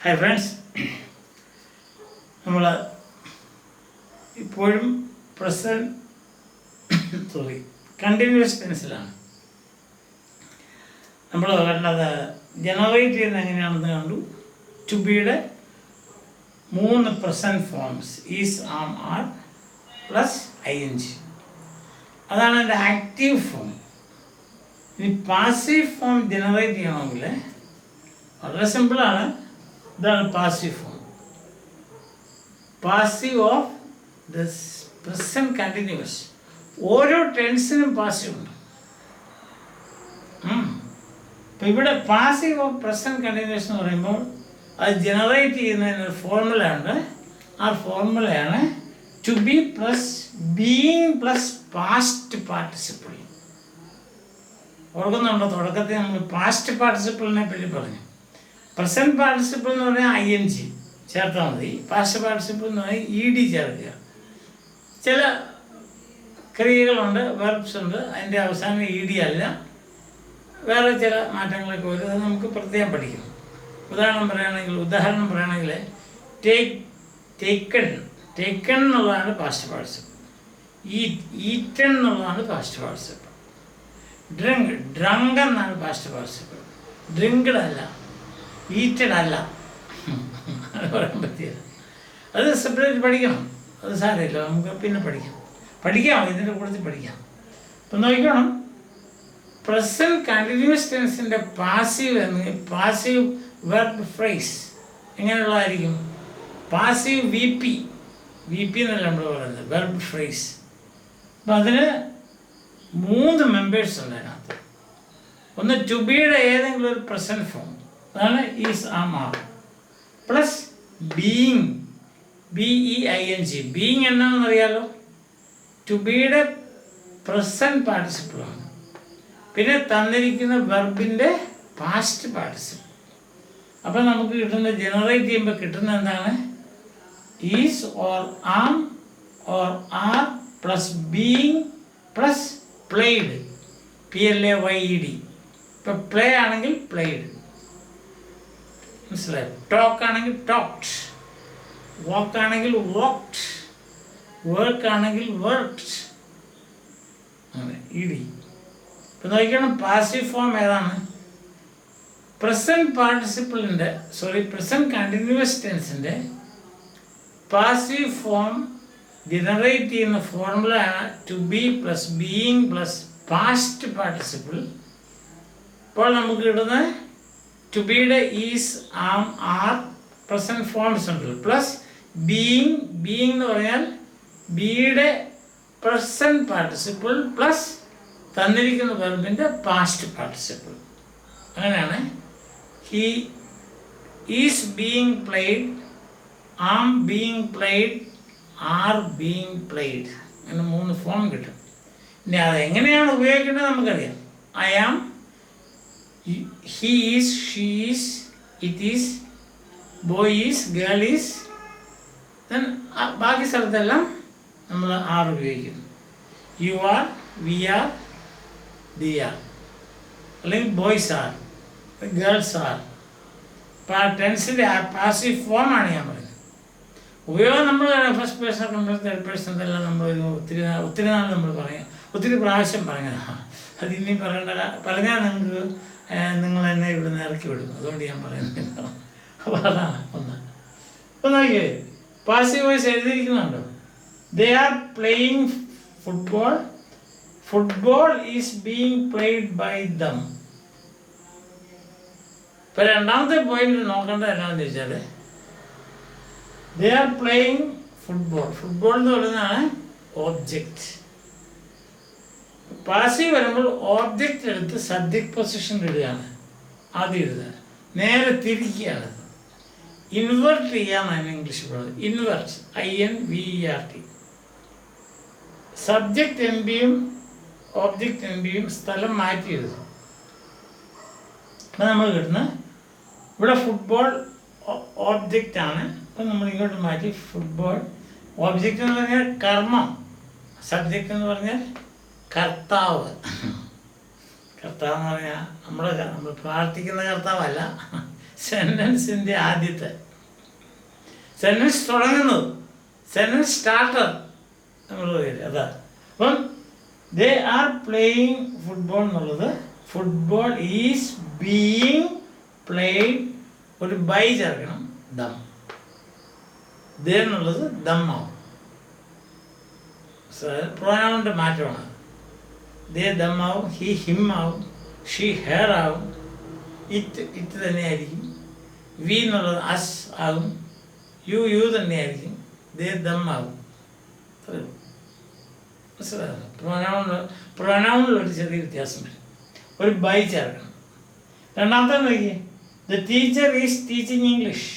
Hi friends, നമ്മൾ ഇപ്പോഴും continuous ടെൻസിലാണ് നമ്മൾ കണ്ടത്. ജനറേറ്റ് ചെയ്യുന്നത് എങ്ങനെയാണെന്ന് കണ്ടു. ടു ബിയുടെ 3 present forms is, am, are plus ING. അതാണ് എൻ്റെ ആക്റ്റീവ് ഫോം. ഇനി പാസീവ് ഫോം ജനറേറ്റ് ചെയ്യണമെങ്കിൽ വളരെ സിമ്പിളാണ്. ഇതാണ് passive form. Passive of the present continuous. ഓരോ ടെൻസിനും പാസീവ് ഉണ്ട്. ഇപ്പം ഇവിടെ പാസീവ് ഓഫ് പ്രസൻറ്റ് കണ്ടിന്യൂസ് എന്ന് പറയുമ്പോൾ അത് ജനറേറ്റ് ചെയ്യുന്നതിന് ഫോർമുല ഉണ്ട്. ആ ഫോർമുലയാണ് to be plus being plus past participle. ഓർക്കുന്നുണ്ടോ? തുടക്കത്തിൽ നമ്മൾ പാസ്റ്റ് പാർട്ടിസിപ്പിളിനെ പറ്റി പറഞ്ഞു. പ്രസൻറ്റ് പാർട്ടിസിപ്പിൾ എന്ന് പറഞ്ഞാൽ ING ചേർത്താൽ മതി. പാസ്റ്റ് പാർട്ടിസിപ്പിൾ എന്ന് പറഞ്ഞാൽ ED ചേർക്കുക. ചില ക്രിയകളുണ്ട്, വെർബ്സ് ഉണ്ട്, അതിൻ്റെ അവസാനം ED അല്ല, വേറെ ചില മാറ്റങ്ങളൊക്കെ വരും. അത് നമുക്ക് പ്രത്യേകം പഠിക്കണം. ഉദാഹരണം പറയുകയാണെങ്കിൽ ടേക്കൺ എന്നുള്ളതാണ് പാസ്റ്റ് പാർട്ടിസിപ്പിൾ. ഈറ്റൺ എന്നുള്ളതാണ് പാസ്റ്റ് പാർട്ടിസിപ്പിൾ. ഡ്രങ്ക് എന്നാണ് പാസ്റ്റ് പാർട്ടിസിപ്പിൾ. ഡ്രിങ്ക്ഡ് അല്ല, ഈറ്റഡ് അല്ല. അത് പറയാൻ പറ്റിയത്. അത് സെപ്പറേറ്റ് പഠിക്കണം. അത് സാരമില്ല, നമുക്ക് പിന്നെ പഠിക്കാം ഇതിൻ്റെ കൂട്ടത്തിൽ പഠിക്കാം. അപ്പം നോക്കണം, പ്രസൻറ്റ് കണ്ടിന്യൂസ് ടെൻസിൻ്റെ പാസീവ് വെർബ് ഫ്രേസ് എങ്ങനെയുള്ളതായിരിക്കും? പാസീവ് VP എന്നല്ല നമ്മൾ പറയുന്നത്, വെർബ് ഫ്രേസ്. അപ്പം അതിന് 3 മെമ്പേഴ്സ് ഉണ്ട് അതിനകത്ത്. ഒന്ന് ടു ബിയുടെ ഏതെങ്കിലും ഒരു പ്രസൻറ്റ് ഫോം, അതാണ് is, am, are, plus being, BEING. Being എന്താണെന്ന് അറിയാലോ, ടു ബിയുടെ പ്രസൻറ്റ് പാർട്ടിസിപ്പിളാണ്. പിന്നെ തന്നിരിക്കുന്ന വെർബിൻ്റെ പാസ്റ്റ് പാർട്ടിസിപ്പിൾ. അപ്പം നമുക്ക് കിട്ടുന്ന, ജനറേറ്റ് ചെയ്യുമ്പോൾ കിട്ടുന്ന എന്താണ്? Is or am or are plus being plus played, PLAYED. ഇപ്പം പ്ലേ ആണെങ്കിൽ പ്ലേഡ്, മനസ്സിലായി. ടോക്ക് ആണെങ്കിൽ ടോക്ഡ്, വാക്ക് ആണെങ്കിൽ വാക്ഡ്, വർക്ക് ആണെങ്കിൽ വർക്ക്ഡ്, അങ്ങനെ ED. ഇപ്പം നോക്കണം, പാസീവ് ഫോം ഏതാണ്? പ്രസൻറ്റ് കണ്ടിന്യൂസ് ടെൻസിൻ്റെ പാസീവ് ഫോം ജനറേറ്റ് ചെയ്യുന്ന formula to be plus being plus past participle. ഇപ്പോൾ നമുക്ക് കിട്ടുന്ന ടു ബിയുടെ is, am, are present forms ഉണ്ട്, പ്ലസ് ബീയിങ് എന്ന് പറഞ്ഞാൽ ബിയുടെ പ്രസൻറ്റ് പാർട്ടിസിപ്പിൾ പ്ലസ് തന്നിരിക്കുന്ന വെർബിൻ്റെ പാസ്റ്റ് പാർട്ടിസിപ്പിൾ. അങ്ങനെയാണ് he is being played, am being played, are being played. അങ്ങനെ 3 ഫോം കിട്ടും. ഇനി അതെങ്ങനെയാണ് ഉപയോഗിക്കേണ്ടത് നമുക്കറിയാം. I am, he is, she is, it is, boy is, girl is. Then ബാക്കി സ്ഥലത്തെല്ലാം നമ്മൾ ആർ ഉപയോഗിക്കുന്നു. You are, we are, they are, അല്ലെങ്കിൽ ബോയ്സ് ആർ, ഗേൾസ് ആർ. ടെൻസിൻ്റെ പാസീവ് ഫോമാണ് ഞാൻ പറയുന്നത്. ഉപയോഗം നമ്മൾ first person, second person, third person എല്ലാം നമ്മൾ ഒത്തിരി നാൾ നമ്മൾ ഒത്തിരി പ്രാവശ്യം പറഞ്ഞതാണ്. അത് ഇനി പറഞ്ഞാൽ നിങ്ങൾ എന്നെ ഇവിടെ നിന്ന് ഇറക്കി വിടും. അതുകൊണ്ട് ഞാൻ പറയുന്നില്ല. അപ്പോൾ അതാണ് ഒന്ന്. അപ്പോൾ നോക്കിയേ, പാസീവ് വോയിസ് എഴുതിയിരിക്കുന്നുണ്ടോ? They are playing football is being played by them. ഇപ്പം രണ്ടാമത്തെ പോയിന്റ് നോക്കേണ്ടത് എന്നാന്ന് ചോദിച്ചാൽ, ദേ ആർ പ്ലേയിങ് ഫുട്ബോൾ എന്ന് പറയുന്നതാണ് ഓബ്ജക്റ്റ്. പാസീവ് വരുമ്പോൾ ഓബ്ജക്റ്റ് എടുത്ത് സബ്ജക്റ്റ് പൊസിഷൻ ഇടുകയാണ് ആദ്യം എഴുതുക. നേരെ തിരിക്കുകയാണ്, ഇൻവെർട്ട് ചെയ്യാന്നാണ് ഇംഗ്ലീഷ് പറയുന്നത്. Invert, INVERT. സബ്ജക്റ്റ് MBയും ഓബ്ജക്റ്റ് MBയും സ്ഥലം മാറ്റി എഴുതും. അപ്പം നമ്മൾ കിട്ടുന്ന ഇവിടെ ഫുട്ബോൾ ഓബ്ജക്റ്റാണ്. അപ്പം നമ്മൾ ഇങ്ങോട്ട് മാറ്റി ഫുട്ബോൾ. ഓബ്ജക്റ്റ് എന്ന് പറഞ്ഞാൽ കർമ്മം, സബ്ജക്റ്റ് എന്ന് പറഞ്ഞാൽ കർത്താവ്. കർത്താവ് എന്ന് പറഞ്ഞാൽ നമ്മൾ പ്രാർത്ഥിക്കുന്ന കർത്താവല്ല, സെൻറ്റൻസിൻ്റെ ആദ്യത്തെ സെൻറ്റൻസ് തുടങ്ങുന്നത്, സെൻറ്റൻസ് സ്റ്റാർട്ടർ നമ്മൾ പറയില്ല, അതാ. അപ്പം ദേ ആർ പ്ലേയിങ് ഫുട്ബോൾ എന്നുള്ളത് ഫുട്ബോൾ ഈസ് ബീയിങ് പ്ലേഡ്, ഒരു ബൈ ചേർക്കണം, ദം. ദേ എന്നുള്ളത് ദം ആവും, പ്രൊനൗണിൻ്റെ മാറ്റമാണ്. ദേ ദം ആവും, ഹി ഹിം ആവും, ഷീ ഹെയർ ആവും, ഇറ്റ് തന്നെയായിരിക്കും. വി എന്നുള്ളത് അസ് ആകും, യു തന്നെയായിരിക്കും, ദേ ദം ആകും. മനസ്സിലാകുന്നു? പ്രൊനൗണിലൊരു ചെറിയ വ്യത്യാസം വരും, ഒരു ബൈ ചേർക്കണം. രണ്ടാമത്തെ നോക്കിയേ, the teacher is teaching English.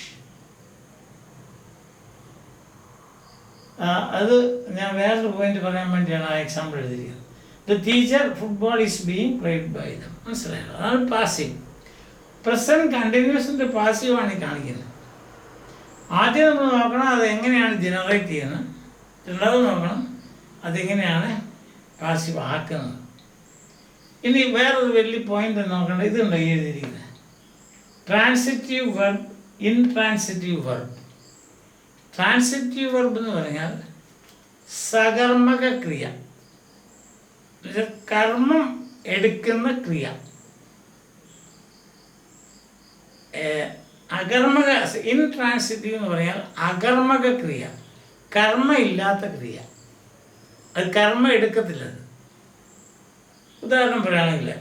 അത് ഞാൻ വേറൊരു പോയിന്റ് പറയാൻ വേണ്ടിയാണ് ആ എക്സാമ്പിൾ എഴുതിയിരിക്കുന്നത്. The teacher football is being played by them. മനസ്സിലായല്ലോ? അതാണ് പാസീവ്. പ്രസൻറ്റ് കണ്ടിന്യൂസിൻ്റെ പാസീവാണ് ഈ കാണിക്കുന്നത്. ആദ്യം നമ്മൾ നോക്കണം അത് എങ്ങനെയാണ് ജനറേറ്റ് ചെയ്യുന്നത്, രണ്ടാമത് നോക്കണം അതെങ്ങനെയാണ് പാസീവ് ആക്കുന്നത്. ഇനി വേറൊരു വലിയ പോയിന്റ് നോക്കേണ്ടത് ഇതുണ്ട് എഴുതിയിരിക്കുന്നത്, transitive verb, intransitive verb. Transitive verb എന്ന് പറഞ്ഞാൽ സകർമ്മക ക്രിയ, കർമ്മം എടുക്കുന്ന ക്രിയ. അകർമ്മക, ഇൻട്രാൻസിറ്റീവ് എന്ന് പറഞ്ഞാൽ അകർമ്മക ക്രിയ, കർമ്മ ഇല്ലാത്ത ക്രിയ, അത് കർമ്മ എടുക്കത്തില്ല. ഉദാഹരണം പറയുകയാണെങ്കിൽ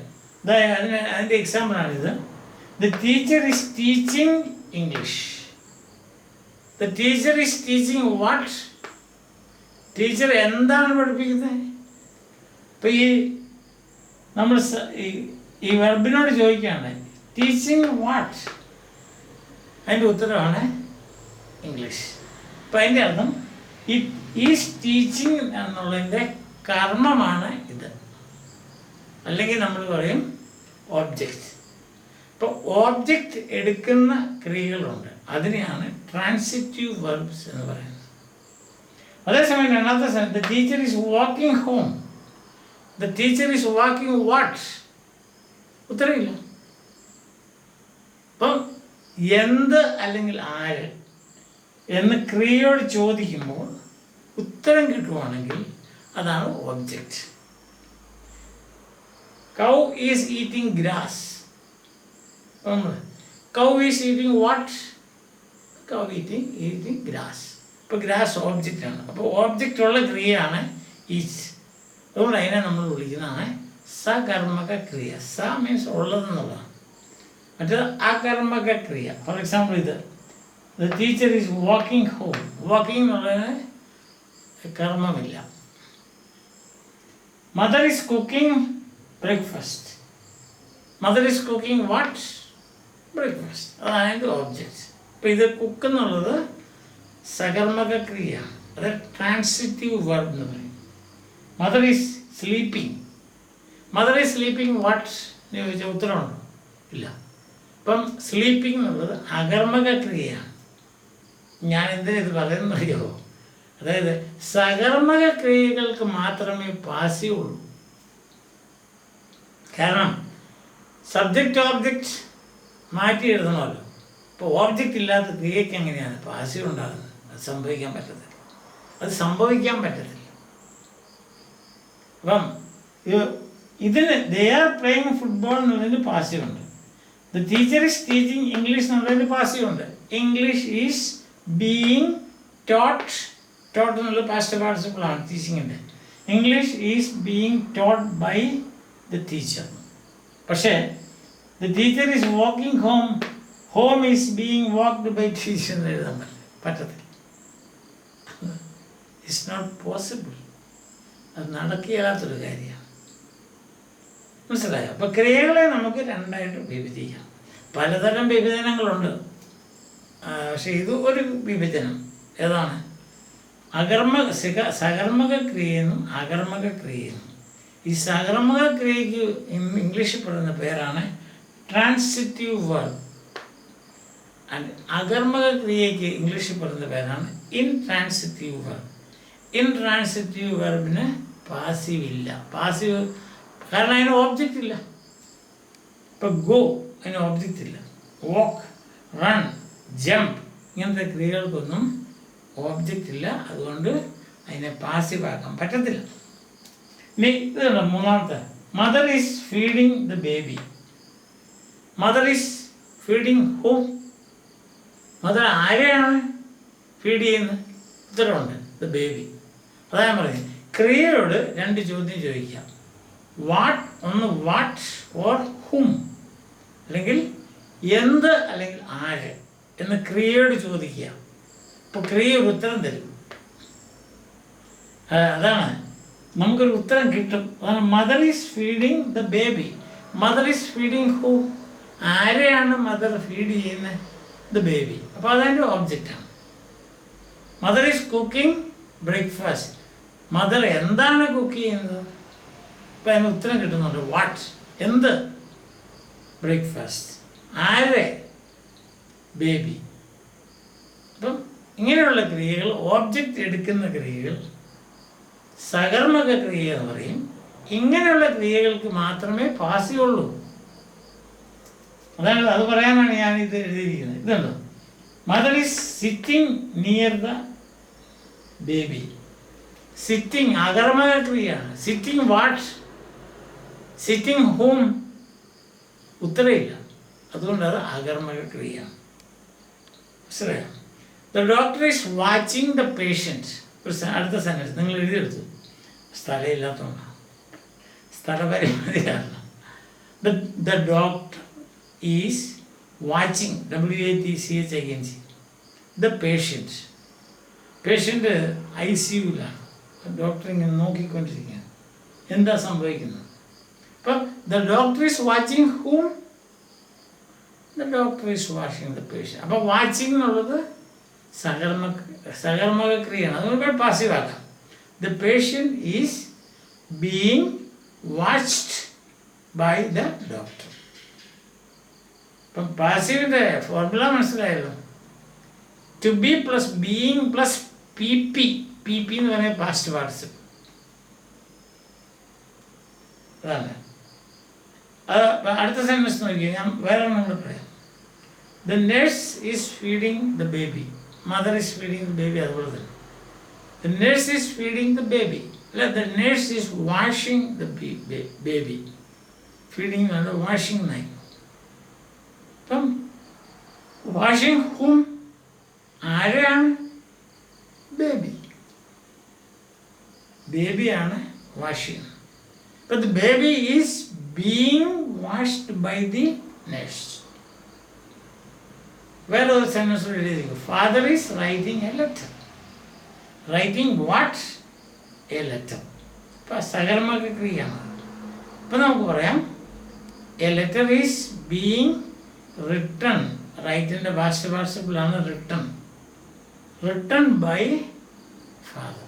അതിൻ്റെ എക്സാമ്പിളാണിത്. The teacher is teaching English. The teacher is teaching what? Teacher എന്താണ് പഠിപ്പിക്കുന്നത്? ഇപ്പം നമ്മൾ ഈ വെർബിനോട് ചോദിക്കുകയാണ് ടീച്ചിങ് വാട്ട്, അതിൻ്റെ ഉത്തരവാണ് ഇംഗ്ലീഷ്. അപ്പം അതിൻ്റെ അർത്ഥം ഈസ് ടീച്ചിങ് എന്നുള്ളതിൻ്റെ കർമ്മമാണ് ഇത്, അല്ലെങ്കിൽ നമ്മൾ പറയും ഓബ്ജക്റ്റ്. ഇപ്പോൾ ഓബ്ജക്റ്റ് എടുക്കുന്ന ക്രിയകളുണ്ട്, അതിനെയാണ് ട്രാൻസിറ്റീവ് വെർബ്സ് എന്ന് പറയുന്നത്. അതേസമയം രണ്ടാമത്തെ സ്ഥലം the teacher is walking home. The teacher is walking what? ഉത്തരവില്ല. അപ്പം എന്ത് അല്ലെങ്കിൽ ആര് എന്ന് ക്രിയയോട് ചോദിക്കുമ്പോൾ ഉത്തരം കിട്ടുവാണെങ്കിൽ അതാണ് object. Cow is eating grass. Cow is eating what? Cow eating grass. ഇപ്പോൾ ഗ്രാസ് ഓബ്ജക്റ്റാണ്. അപ്പോൾ ഓബ്ജക്റ്റ് ഉള്ള ക്രിയയാണ് ഈറ്റ്. അതുകൊണ്ട് അതിനെ നമ്മൾ വിളിക്കുന്നതാണ് സകർമ്മക ക്രിയ. സ മീൻസ് ഉള്ളതെന്നുള്ളതാണ്. മറ്റേത് അകർമ്മക ക്രിയ. ഫോർ എക്സാമ്പിൾ ഇത് the teacher is walking home. Walking എന്നുള്ളതിന് കർമ്മമില്ല. Mother is cooking breakfast. Mother is cooking what? Breakfast. അതാണ് അതിൻ്റെ ഓബ്ജക്റ്റ്. അപ്പോൾ ഇത് കുക്ക് എന്നുള്ളത് സകർമ്മക ക്രിയയാണ്. അത് ട്രാൻസിറ്റീവ് വെർബ് എന്ന് പറയും. Mother is sleeping. Mother is sleeping what എന്ന് ചോദിച്ചാൽ ഉത്തരവുണ്ടോ? ഇല്ല. അപ്പം സ്ലീപ്പിംഗ് എന്നുള്ളത് അകർമ്മക ക്രിയയാണ്. ഞാൻ എന്തിനാ ഇത് പറയുന്നറിയോ? അതായത് സകർമ്മക ക്രിയകൾക്ക് മാത്രമേ പാസീവ് ഉള്ളൂ. കാരണം സബ്ജക്റ്റ് ഓബ്ജക്റ്റ് മാറ്റി എഴുതണമല്ലോ. ഇപ്പോൾ ഓബ്ജക്റ്റ് ഇല്ലാത്ത ക്രിയയ്ക്ക് എങ്ങനെയാണ് പാസീവ് ഉണ്ടാകുന്നത്? അത് സംഭവിക്കാൻ പറ്റത്തില്ല. അപ്പം ഇതിന് ദേ ആർ പ്ലേയിങ് ഫുട്ബോൾ എന്നുള്ളതിന് പാസീവ് ഉണ്ട്. The teacher is teaching English എന്നുള്ളതിന് പാസീവ് ഉണ്ട്. English is being taught. Taught എന്നുള്ള പാസ്റ്റ് പാർട്ടിസിപ്പിളാണ് ടീച്ചിങ്ങിൻ്റെ. English is being taught by the teacher. പക്ഷേ the teacher is walking home. Home is being walked by teacher എന്ന് എഴുതാൻ പറ്റത്തില്ല. It's not possible. അത് നടക്കില്ലാത്തൊരു കാര്യമാണ്. മനസ്സിലായോ? അപ്പോൾ ക്രിയകളെ നമുക്ക് രണ്ടായിട്ട് വിഭജിക്കാം. പലതരം വിഭജനങ്ങളുണ്ട്. പക്ഷെ ഇത് ഒരു വിഭജനം. ഏതാണ്? സകർമ്മക ക്രിയയെന്നും അകർമ്മക ക്രിയയെന്നും. ഈ സകർമ്മക ക്രിയയ്ക്ക് ഇംഗ്ലീഷിൽ പറയുന്ന പേരാണ് ട്രാൻസിറ്റീവ് വെർബ്. അകർമ്മക ക്രിയയ്ക്ക് ഇംഗ്ലീഷിൽ പറയുന്ന പേരാണ് ഇൻട്രാൻസിറ്റീവ് വെർബ്. ഇൻട്രാൻസിറ്റീവ് വെർബിന് പാസീവ് ഇല്ല. പാസീവ് കാരണം അതിന് ഓബ്ജക്റ്റ് ഇല്ല. ഇപ്പം ഗോ അതിന് ഓബ്ജക്റ്റ് ഇല്ല. വാക്ക് റൺ, ജംപ് ഇങ്ങനത്തെ ക്രിയകൾക്കൊന്നും ഓബ്ജക്റ്റ് ഇല്ല. അതുകൊണ്ട് അതിനെ പാസീവ് ആക്കാൻ പറ്റത്തില്ല. ഇനി ഇതുണ്ട് മൂന്നാമത്തെ, mother is feeding the baby. Mother is feeding who? Mother ആരെയാണ് ഫീഡ് ചെയ്യുന്നത്? ഉത്തരവുണ്ട്, ദ ബേബി. അതാ ഞാൻ പറയുന്നത്, ക്രിയയോട് രണ്ട് ചോദ്യം ചോദിക്കാം. വാട്ട്, ഒന്ന് വാട്ട് ഓർ ഹും, അല്ലെങ്കിൽ എന്ത് അല്ലെങ്കിൽ ആര് എന്ന് ക്രിയയോട് ചോദിക്കുക. അപ്പോൾ ക്രിയ ഒരു ഉത്തരം തരും. അതാണ് നമുക്കൊരു ഉത്തരം കിട്ടും. അതാണ് mother is feeding the baby. Mother is feeding who? ആരെയാണ് മദർ ഫീഡ് ചെയ്യുന്നത്? The baby. അപ്പോൾ അതതിൻ്റെ ഓബ്ജക്റ്റാണ്. Mother is cooking breakfast. Mother എന്താണ് കുക്ക് ചെയ്യുന്നത്? ഇപ്പം അതിന് ഉത്തരം കിട്ടുന്നുണ്ട്, വാട്ട്, എന്ത്, ബ്രേക്ക്ഫാസ്റ്റ്, ആരെ, ബേബി. അപ്പം ഇങ്ങനെയുള്ള ക്രിയകൾ, ഓബ്ജക്റ്റ് എടുക്കുന്ന ക്രിയകൾ സകർമ്മക ക്രിയ എന്ന് പറയും. ഇങ്ങനെയുള്ള ക്രിയകൾക്ക് മാത്രമേ പാസീവ് ഉള്ളൂ. അതാണ്, അത് പറയാനാണ് ഞാനിത് എഴുതിയിരിക്കുന്നത്. ഇതുണ്ടോ, mother is sitting near the baby. Sitting അകർമ്മക ക്രിയയാണ്. സിറ്റിംഗ് വാട്ട്, സിറ്റിംഗ് ഹൂം, ഉത്തരയില്ല. അതുകൊണ്ട് അത് അകർമ്മക ക്രിയയാണ്. മനസ്സിലായോ? The doctor is watching the patient. അടുത്ത സെൻറ്റൻസ് നിങ്ങൾ എഴുതിയെടുത്തു, സ്ഥലമില്ലാത്തതുകൊണ്ടാണ്, സ്ഥലപരിമിതി കാരണം. The doctor is watching, WATCH the patient. Patient ICUവിലാണ്. ഡോക്ടർ ഇങ്ങനെ നോക്കിക്കൊണ്ടിരിക്കുകയാണ്, എന്താ സംഭവിക്കുന്നത്. അപ്പം the doctor is watching whom? The doctor is watching the patient. അപ്പോൾ വാച്ചിങ് എന്നുള്ളത് സകർമ്മക ക്രിയയാണ്. അതുകൊണ്ട് പാസീവ് ആക്കാം. The patient is being watched by the doctor. അപ്പം പാസീവിൻ്റെ ഫോർമുല മനസ്സിലായല്ലോ. To be plus being plus PP. PP എന്ന് പറയുന്നത് പാസ്റ്റ് പാർട്ടിസിപ്പിൾ. അതാണ്. അത് അടുത്ത സെൻറ്റൻസ് നോക്കിയാൽ ഞാൻ വേറെ ഒന്നും പറയാം. The nurse is feeding the baby. Mother is feeding the baby. അതുപോലെ തന്നെ the nurse is feeding the baby. അല്ല, the nurse is washing the baby. Feeding ആണ് വാഷിങ് നൈ. അപ്പം വാഷിങ് ഹൂം? ആരെയാണ്? ബേബി. ബേബിയാണ് വാഷ് ചെയ്യുന്നത്. But the baby is being washed by the nurse. Where are the sentences reading? Father is writing a letter. Writing what? A letter. അപ്പോൾ സകർമ്മക ക്രിയയാണ്. ഇപ്പം നമുക്ക് പറയാം, a letter is being written. റൈറ്റിൻ്റെ past പാർട്ടിസിപ്പിളാണ് written. Written by father.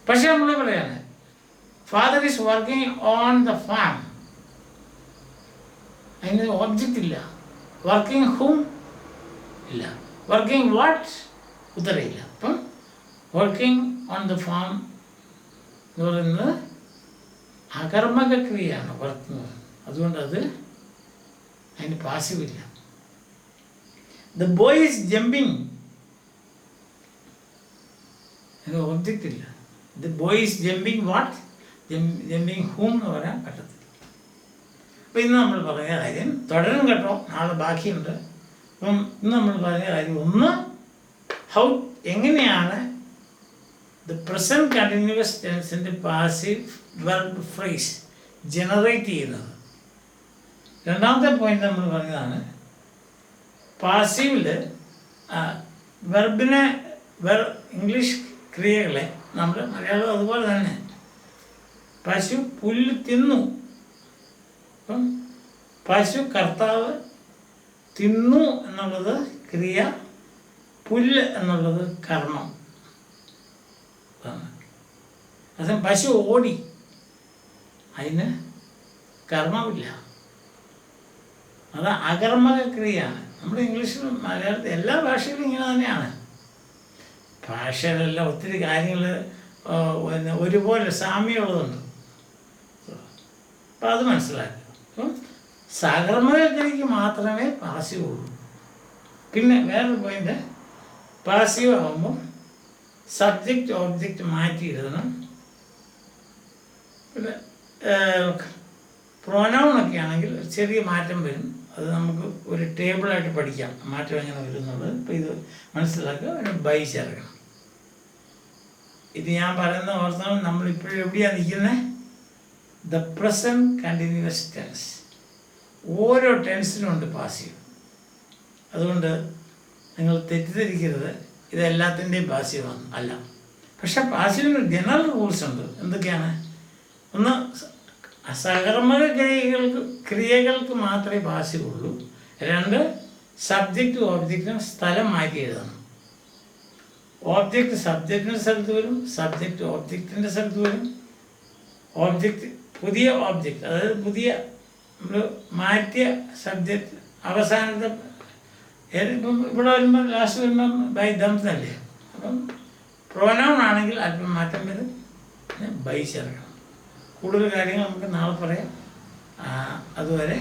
പക്ഷെ നമ്മൾ പറയാണ്, father is working on the farm. അതിന് ഓബ്ജക്റ്റ് ഇല്ല. വർക്കിംഗ് ഹൂം ഇല്ല. വർക്കിംഗ് വാട്ട്, ഉത്തരയില്ല. അപ്പം വർക്കിംഗ് ഓൺ ദ ഫാം എന്ന് പറയുന്നത് അകർമ്മക ക്രിയയാണ്, വർക്കിംഗ്. അതുകൊണ്ട് അത് അതിന് പാസീവ് ഇല്ല. ദ ബോയ് ഈസ് ജമ്പിങ്, അതിന് ഓബ്ജക്റ്റ് ഇല്ല. The boy is jumping what, jumping whom എന്ന് പറയാൻ പറ്റത്തില്ല. അപ്പോൾ ഇന്ന് നമ്മൾ പറഞ്ഞ കാര്യം തുടരും കേട്ടോ, നാളെ ബാക്കിയുണ്ട്. അപ്പം ഇന്ന് നമ്മൾ പറഞ്ഞ കാര്യം ഒന്ന്, എങ്ങനെയാണ് ദ പ്രസൻറ്റ് കണ്ടിന്യൂസ് ടെൻസിൻ്റെ പാസീവ് വെർബ് ഫ്രേസ് ജനറേറ്റ് ചെയ്യുന്നത്. രണ്ടാമത്തെ പോയിന്റ് നമ്മൾ പറഞ്ഞതാണ്, പാസീവിൽ വെർബിനെ ഇംഗ്ലീഷ് ക്രിയകളെ നമ്മൾ മലയാളം അതുപോലെ തന്നെ, പശു പുല്ല് തിന്നു. അപ്പം പശു കർത്താവ് തിന്നു എന്നുള്ളത് ക്രിയ, പുല്ല് എന്നുള്ളത് കർമ്മം. അത് പശു ഓടി, അതിന് കർമ്മമില്ല, അത് അകർമ്മക ക്രിയയാണ്. നമ്മുടെ ഇംഗ്ലീഷിലും മലയാളത്തിൽ എല്ലാ ഭാഷയിലും ഇങ്ങനെ തന്നെയാണ്. ഭാഷയിലെല്ലാം ഒത്തിരി കാര്യങ്ങൾ ഒരുപോലെ സാമ്യമുള്ളതുണ്ട്. അപ്പം അത് മനസ്സിലാക്കുക. അപ്പം സകർമ്മകക്രിയക്ക് മാത്രമേ പാസീവ് ഉള്ളൂ. പിന്നെ വേറൊരു പോയിന്റ്, പാസീവ് ആകുമ്പോൾ സബ്ജക്റ്റ് ഓബ്ജക്റ്റ് മാറ്റി എഴുതണം. പിന്നെ പ്രൊനൗണൊക്കെ ആണെങ്കിൽ ചെറിയ മാറ്റം വരും. അത് നമുക്ക് ഒരു ടേബിളായിട്ട് പഠിക്കാം, മാറ്റം എങ്ങനെ വരുന്നുള്ളത്. ഇപ്പോൾ ഇത് മനസ്സിലാക്കുക, പിന്നെ ബൈ ചേർക്കണം. ഇത് ഞാൻ പറയുന്ന ഓർത്താൽ നമ്മളിപ്പോഴും എവിടെയാണ് നിൽക്കുന്നത്? The present continuous tense. ഓരോ ടെൻസിനും ഉണ്ട് പാസീവ്. അതുകൊണ്ട് നിങ്ങൾ തെറ്റിദ്ധരിക്കരുത് ഇതെല്ലാത്തിൻ്റെയും പാസീവാണ്, അല്ല. പക്ഷെ പാസീവിന് ജനറൽ റൂൾസ് ഉണ്ട്. എന്തൊക്കെയാണ്? ഒന്ന്, സകർമ്മക ക്രിയകൾക്ക് മാത്രമേ പാസീവ് ഉള്ളൂ. രണ്ട്, സബ്ജക്റ്റും ഓബ്ജക്റ്റിനും സ്ഥലം മാറ്റി എഴുതണം. ഓബ്ജക്റ്റ് സബ്ജക്റ്റിൻ്റെ സ്ഥലത്ത് വരും, സബ്ജക്റ്റ് ഓബ്ജക്റ്റിൻ്റെ സ്ഥലത്ത് വരും. ഓബ്ജക്റ്റ് പുതിയ ഓബ്ജക്റ്റ്, അതായത് പുതിയ നമ്മൾ മാറ്റിയ സബ്ജക്റ്റ് അവസാനത്തെ ഇപ്പം ഇവിടെ വരുമ്പോൾ ലാസ്റ്റ് വരുമ്പം ബൈ ദംസല്ലേ. അപ്പം പ്രൊനൗൺ ആണെങ്കിൽ അല്പം മാറ്റം വരും, പിന്നെ ബൈ ചേർക്കണം. കൂടുതൽ കാര്യങ്ങൾ നമുക്ക് നാളെ പറയാം. അതുവരെ